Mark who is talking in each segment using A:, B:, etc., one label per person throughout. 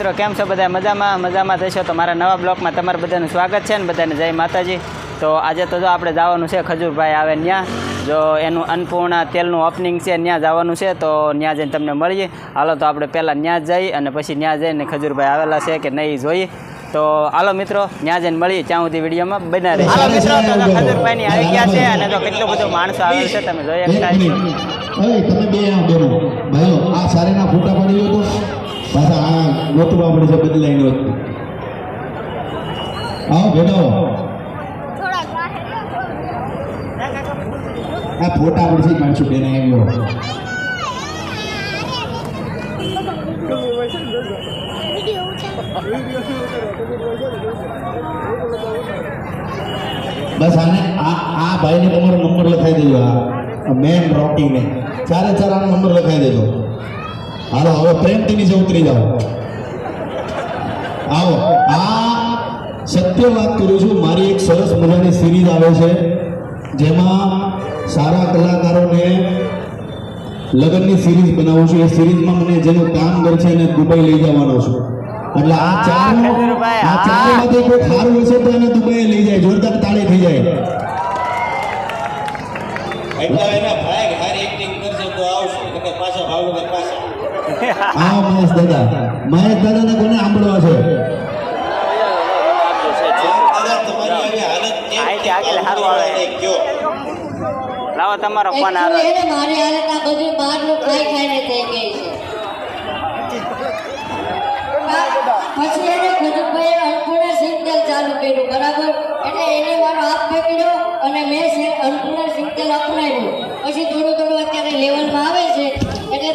A: મિત્રો કેમ છો બધા? મજામાં થશો તો મારા નવા બ્લોગમાં તમારું બધાનું સ્વાગત છે ને બધાને જય માતાજી. તો આજે તો જો આપણે જવાનું છે ખજૂરભાઈ આવે ત્યાં, જો એનું અન્નપૂર્ણા તેલનું ઓપનિંગ છે ત્યાં જવાનું છે, તો ત્યાં જઈને તમને મળીએ. હાલો તો આપણે પહેલાં ત્યાં જઈએ અને પછી ત્યાં જઈને ખજૂરભાઈ આવેલા છે કે નહીં જોઈએ. તો હાલો મિત્રો ત્યાં જઈને મળીએ, ત્યાં સુધી વિડીયોમાં બના રહે. હાલો મિત્રો તો ખજૂરભાઈની આવી ગયા છે અને તો કેટલું બધું માણસો આવેલું છે તમે જોઈ શકતા છો.
B: તમે બે ભાઈઓ આ સારેના ફોટા પડી ગયો તો પાછા આ ગોતવા પડે છે બદલાઈને વસ્તુ. આવો ભેટાઓ આ ફોટા પડશે કાઢશું બેન આવ્યો. બસ આને આ ભાઈને તમારો નંબર લખાઈ દેજો. આ મેન રોકી ને ચારે ચાર આનો નંબર લખાઈ દેજો. હાલો હવે પ્રેમથી નીચે ઉતરી જાઓ. આવો આ સત્ય વાત કરું છું, મારી એક સરસ મજાની સિરીઝ આવે છે જેમાં સારા કલાકારોને લગ્નની સિરીઝ બનાવું છું. એ સિરીઝમાં મને જેનું કામ કરશે એને દુબઈ લઈ જવાનો છું. એટલે આ ચારમાંથી કોઈ સારું હશે તો એને દુબઈ લઈ જાય, જોરદાર તાળી થઈ જાય. હા મહેશ દાદાને કોને સાંભળવા છે?
A: લાવો તમારો ફોન આવે.
C: મારી હાલત આ બધું બહારનું ખાઈને થઈ ગઈ છે. પછી એને ખજૂરભાઈએ અન્નપૂર્ણા સિંગતેલ ચાલુ કર્યું, બરાબર? એટલે એને મારો હાથ પકડ્યો અને મેં અન્નપૂર્ણા સિંગતેલ અપનાવ્યું. પછી થોડું અત્યારે લેવલમાં આવે છે એટલે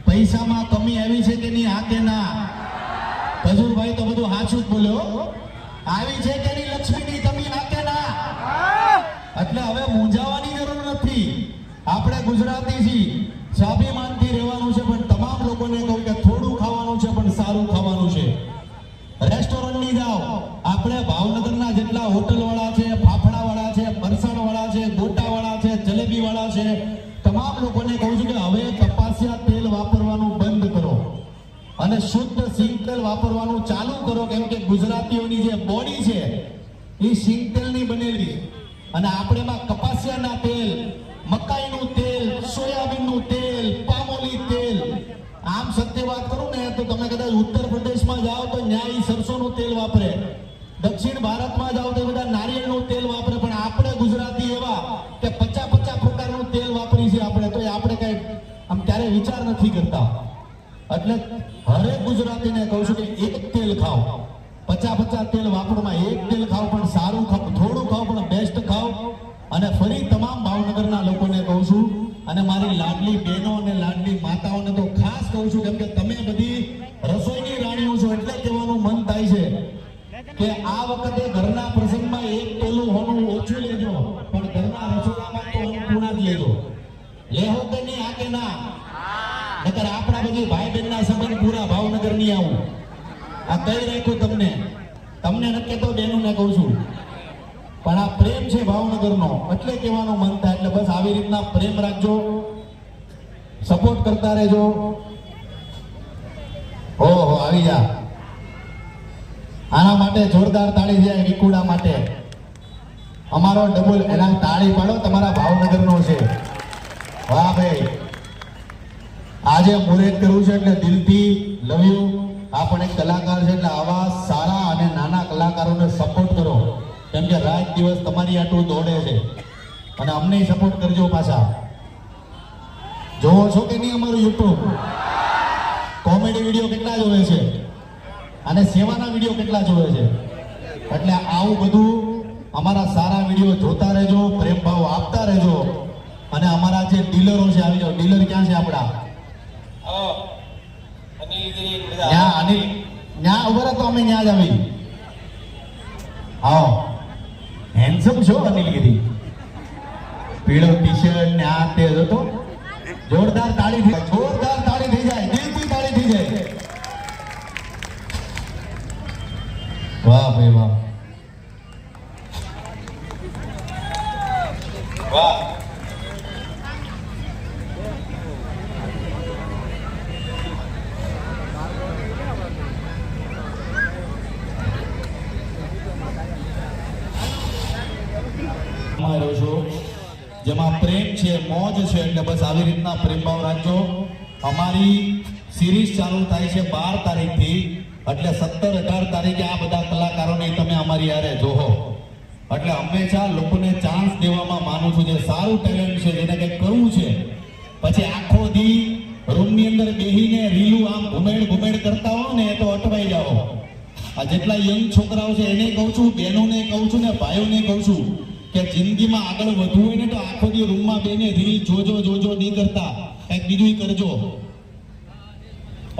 C: પૈસામાં કમી આવી છે કે નહીં? હા કે ના? ખજૂરભાઈ તો બધું સાચું જ બોલ્યો. આવી છે કે નહીં લક્ષ્મીની કમી? હા કે ના? એટલે હવે મૂંઝાવાની જરૂર નથી. આપણે ગુજરાતી છીએ, સ્વાભિમાનથી રહેવાનું છે, પણ તમામ લોકોને કહું કે થોડું ખાવાનું છે પણ સારું ખાવાનું છે. રેસ્ટોરન્ટની જાઓ, આપણે ભાવનગરના જેટલા હોટલવાળા છે, ફાફડાવાળા છે, ફરસાણવાળા છે, ગોટાવાળા છે, જલેબીવાળા છે, તમામ લોકોને કહું છું કે હવે કપાસિયા તેલ વાપરવાનું બંધ કરો અને શુદ્ધ સિંગ તેલ વાપરવાનું ચાલુ કરો. કેમ કે ગુજરાતીઓની જે બોડી છે એ સિંગ તેલની બનેલી, અને આપણે એમાં કપાસિયાના તેલ, મકાઈનું તેલ, સોયાબીનનું તેલ, પામોલી તેલ. આમ સત્ય વાત કરું ને તો તમે કદાચ ઉત્તર પ્રદેશમાં જાઓ તો ન્યાય સરસોનું તેલ વાપરે, દક્ષિણ ભારતમાં જાઓ તો બધા નારિયેળનું તેલ વાપરે, પણ આપણે ગુજરાતી એવા કે 50 પ્રકારનું તેલ વાપરી છે આપણે, તો આપણે કઈ આમ ક્યારે વિચાર નથી કરતા. એટલે હરેક ગુજરાતીને કહું છું કે એક તેલ ખાઓ, 50 તેલ વાપરમાં એક તેલ ખાઓ, પણ સારું ખાઓ, થોડું ખાઓ પણ બેસ્ટ ખાઓ. અને ફરી તમામ ભાવનગરના લોકોને કહું છું, અને મારી લાડલી બહેનો અને લાડલી માતાઓને તો ખાસ કહું છું, કેમ કે તમે બધી રસોઈની રાણીઓ છો, એટલે કહેવાનું મન થાય છે કે આ વખતે ઘરના પ્રસંગમાં એક તોલું હોનું ઓછું લેજો, પણ ઘરના રસોડામાં તો અન્નપૂર્ણા જ લેજો. લેહો કે નહીં? આ કે ના? નકર આપણા બધી ભાઈ બહેનના સંબંધ પૂરા ભાવનગર ની આવું. આ કઈ રાખ્યું તમને નક્કી તો બહેનોને કહું છું, પણ આ પ્રેમ છે ભાવનગરનો, એટલે કહેવાનું મન થાય. એટલે બસ આવી રીતના પ્રેમ રાખજો, સપોર્ટ કરતા રહેજો. ઓહો આવી જા. આના માટે જોરદાર તાળી જાય વિકુડા માટે. અમારો ડબલ એના તાળી પાડો તમારા ભાવનગરનો છે. વાહ ભાઈ, આજે મુહૂર્ત કરવું છે એટલે દિલથી લવ યુ. આ પણ એક કલાકાર છે એટલે આવા સારા અને નાના કલાકારોને સપોર્ટ કરો, કેમ કે રાત દિવસ તમારી આટલું દોડે છે અને અમને સપોર્ટ કરજો. પાછા જોવો છો કે નહીં અમારું યુટ્યુબ? કોમેડી વિડીયો કેટલા જોવે છે અને સેવાના વિડીયો કેટલા જોવે છે? એટલે આવું બધું અમારા સારા વિડીયો જોતા રહેજો, પ્રેમ ભાવ આપતા રહેજો. અને અમારા જે ડીલરો છે, આવી જાઓ. ડીલર ક્યાં છે આપણા? ન્યા અનિલ, ન્યા ઉભા રહો તો અમે ન્યા જ આવી. આવો, હેન્ડસમ છો અનિલગીરી. પીળો ટી શર્ટ ને આ તે હતો. જોરદાર તાળી થઈ જાય, જોરદાર તાળી થઈ જાય, દિલથી તાળી થઈ જાય. વાહ ભાઈ વાહ, વાહ. જેમાં પ્રેમ છે, મોજ છે, એટલે બસ આવી રીતના પ્રેમ ભાવ રાખજો. અમારી સિરીઝ ચાલુ થાય છે 12 તારીખથી, એટલે 17-18 તારીખે આ બધા કલાકારોને તમે અમારી હારે જોહો. એટલે હંમેશા લોકોને ચાન્સ દેવામાં માનું છું. જે સારું ટેલેન્ટ છે, જેને કંઈક કરવું છે, પછી આખો દી રૂમની અંદર બેહીને રીલું આમ ઘુમેડ કરતા હો ને તો અટવાઈ જાઓ. આ જેટલા યંગ છોકરાઓ છે એને કહું છું, બહેનોને કહું છું ને ભાઈઓને કહું છું કે જિંદગીમાં આગળ વધવું હોય ને તો આખો દી રૂમમાં બેને રીલ જોજો નહીં કરતા, કંઈક બીજું કરજો.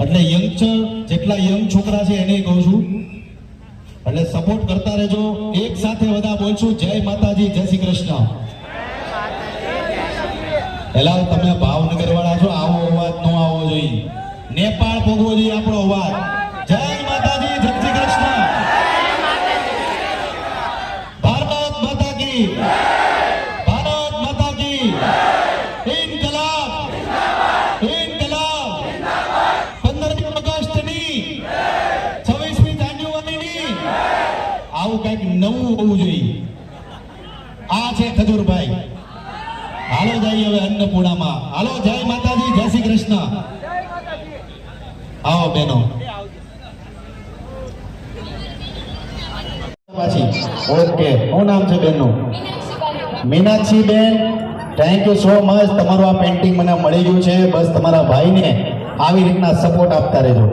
C: એટલે યંગસ્ટર જેટલા યંગ છોકરા છે એને કહું છું, એટલે સપોર્ટ કરતા રહેજો. એક સાથે બધા બોલશું જય માતાજી, જય શ્રી કૃષ્ણ. એલા તમે ભાવનગર વાળા છો, આવો અવાજ નો આવવો જોઈએ. નેપાળ ભોગવો જોઈએ આપણો અવાજ. જય માતાજી, જય શ્રી કૃષ્ણ. ભારત માતા કી, ભારત માતા કી. ઇન્કલાબ, ઇન્કલાબ. 15મી ઓગસ્ટની, 26મી જાન્યુઆરીની આવું કંઈક નવું હોવું જોઈએ. આ છે ખજૂરભાઈ. હાલો જઈએ હવે અન્નપૂર્ણામાં. હાલો, જય માતાજી, જય શ્રી કૃષ્ણ. આવો બેનો. ઓકે, શું નામ છે બેનનું? મીનાક્ષી બેન, થેન્ક યુ સો મચ. તમારું આ પેન્ટિંગ મને મળી ગયું છે. બસ તમારા ભાઈને આવી રીતના સપોર્ટ આપતા રહેજો.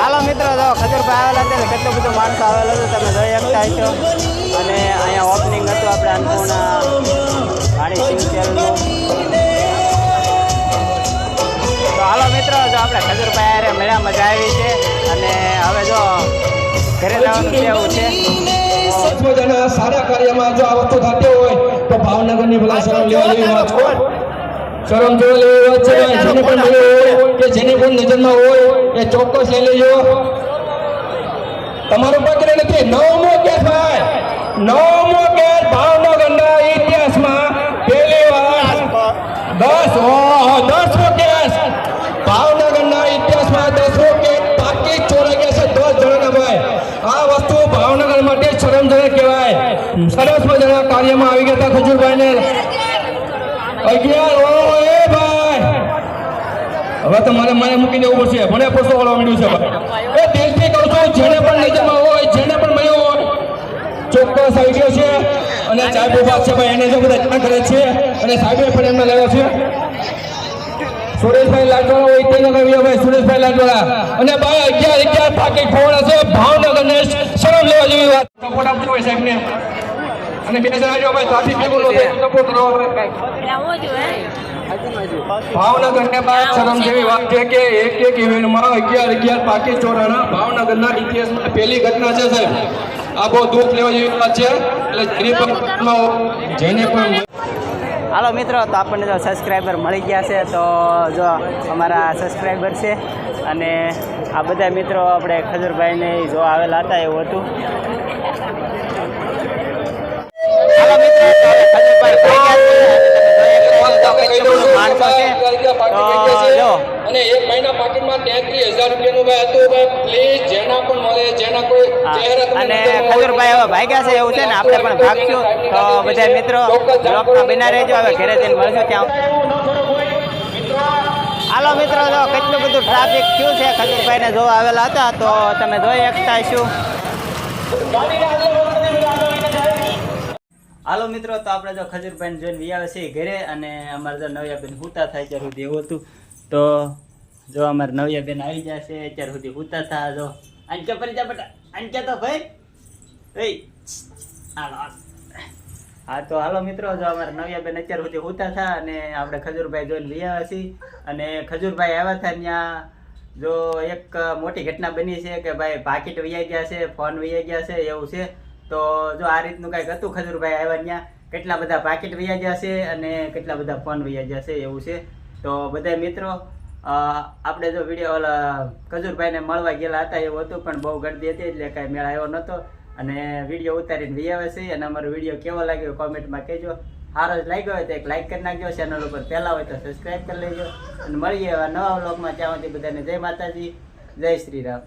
A: હાલો મિત્રો, જો ખજૂરભાઈ આવેલા છે, કેટલો બધો માણસો આવેલો છે તમે જોઈ શકતા છો. અને અહીંયા ઓપનિંગ હતું આપણે અન્નપૂર્ણા વાણી સિંગ તેલનું. તો હાલો મિત્રો, જો આપણે ખજૂરભાઈ આરે મળ્યા, મજા આવી છે. અને હવે જો ઘરે જવાનું કેવું છે.
D: મજાના સારા કાર્યમાં જો આ વસ્તુ થતી હોય તો ભાવનગરની પેલા શરમ લેવા જેવી વાત છે. શરમ જોવા લેવી વાત છે. જેને પણ મળ્યું હોય કે જેની પણ નજરમાં હોય એ ચોક્કસ લઈ લેજો. તમારું પકડે નથી. 9મો કેસ ભાઈ, 9મો કેસ ભાવનગરના ઇતિહાસમાં પહેલી વાર 10મો કેસ ભાવનગરના ઇતિહાસમાં 10મો કેસ બાકી ચોરાઈ ગયા છે 10 જણાના ભાઈ. આ વસ્તુ ભાવનગર માટે શરમજનક કહેવાય. સરસ મજાના કાર્યમાં આવી ગયા હતા ખજૂરભાઈને 11 એ ભાઈ. હવે તો મને મૂકી દેવું પડશે. મને પોસો વાળવા માંડ્યું છે ભાઈ. એ દિલથી કહું છું, જેને પણ નજરમાં હોય, જેને પણ મળ્યો હોય, ચોક્કસ આવી ગયો છે. અને સાહેબ ઉભા છે ભાઈ, એને જો બધા જાણ કરે છે અને સાહેબે પણ એમને લાવ્યા છે. સુરેશભાઈ લાડવાળા હોય તે લગાવ્યા ભાઈ, સુરેશભાઈ લાડવાળા. અને ભાઈ 11 થાકી ખોવાડા છે. ભાવનગરને શરમ લેવા જેવી વાત. સપોર્ટ આપજો હોય સાહેબને. અને 2 જણા જો ભાઈ ટ્રાફિક ભેગું ન થાય સપોર્ટ કરો ભાવનગર ને બાદ શરમ જેવી વાત છે કે એક ઇવેન્ટમાં 11 પાકી ચોરાના ભાવનગરના ઇતિહાસમાં પહેલી ઘટના છે સાહેબ. આ બહુ દુઃખ લેવા જેવી વાત છે. એટલે જેને પણ
A: હાલો મિત્રો, તો આપણને જો સબસ્ક્રાઈબર મળી ગયા છે. તો જો અમારા સબસ્ક્રાઈબર છે અને આ બધા મિત્રો આપણે ખજૂરભાઈને જો આવેલા હતા એવું હતું. હાલો મિત્રો, તો ખજૂરભાઈ માણસો છે. તો જો
D: અને એક મહિના પાકીટમાં 33,000 રૂપિયાનું ભાઈ હતું. ભાઈ પ્લીઝ જેના પણ મળે, જેના કોઈ ચહેરા તમને
A: અને
D: નજરમાં આવે,
A: ખજૂરભાઈ હવે ભાગ્યા છે એવું છે ને, આપણે પણ ભાગશું. તો બધા મિત્રો બ્લોગમાં બિના રહેજો. હવે ઘરે જઈને મળશું ત્યાં. હાલો મિત્રો, જો કેટલું બધું ટ્રાફિક થયું છે. ખજૂરભાઈને જોવા આવેલા હતા તો તમે જોઈ શકતા શું. હાલો મિત્રો, તો આપણે જો ખજૂરભાઈને જોઈને વિયાવે છે ઘરે. અને અમારે જો નવ્યાબેન હુતા થાય અત્યાર સુધી એવું હતું. તો જો અમારે નવ્યાબેન આવી જશે અત્યાર સુધી હુતા હતા. જો આંચા પડી જા બેટા, આંચા તો ભાઈ. હાલો હા, તો હાલો મિત્રો, જો અમારે નવ્યાબેન અત્યાર સુધી હુતા હતા અને આપણે ખજૂરભાઈ જોઈને વિયાવે છીએ. અને ખજૂરભાઈ આવ્યા હતા ત્યાં જો એક મોટી ઘટના બની છે કે ભાઈ પાકીટ વૈયા ગયા છે, ફોન વૈયા ગયા છે એવું છે. તો જો આ રીતનું કંઈક હતું. ખજૂરભાઈ આવ્યા ત્યાં કેટલા બધા પાકીટ વૈયા ગયા છે અને કેટલા બધા ફોન વૈયા ગયા છે એવું છે. તો બધા મિત્રો આપણે જો વિડીયો ઓલા ખજૂરભાઈને મળવા ગયેલા હતા એવું હતું, પણ બહુ ગરદી હતી એટલે કાંઈ મેળ આવ્યો નહોતો. અને વિડીયો ઉતારીને વિયાવે છે. અને અમારો વિડીયો કેવો લાગ્યો કોમેન્ટમાં કહેજો. સારો જ લાગ્યો હોય તો એક લાઈક કરી નાખજો. ચેનલ ઉપર પહેલા હોય તો સબસ્ક્રાઈબ કરી લેજો. અને મળીએ નવા વ્લોગમાં. ત્યાં સુધી બધાને જય માતાજી, જય શ્રી રામ.